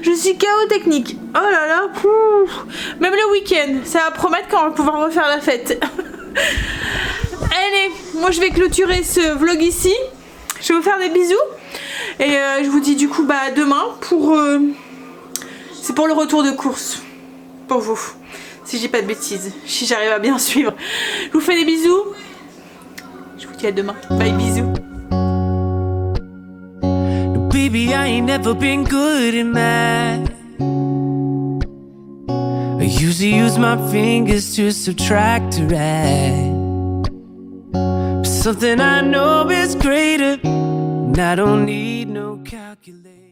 Je suis KO technique. Oh là là, pouf. Même le week-end, ça va promettre qu'on va pouvoir refaire la fête. Allez, moi je vais clôturer ce vlog ici. Je vais vous faire des bisous. Et je vous dis du coup bah à demain pour... c'est pour le retour de course. Pour vous. Si j'ai pas de bêtises. Si j'arrive à bien suivre. Je vous fais des bisous. Je vous dis à demain. Bye bisous. Baby, I ain't never been good at math. I usually use my fingers to subtract or add. But something I know is greater, and I don't need no calculator.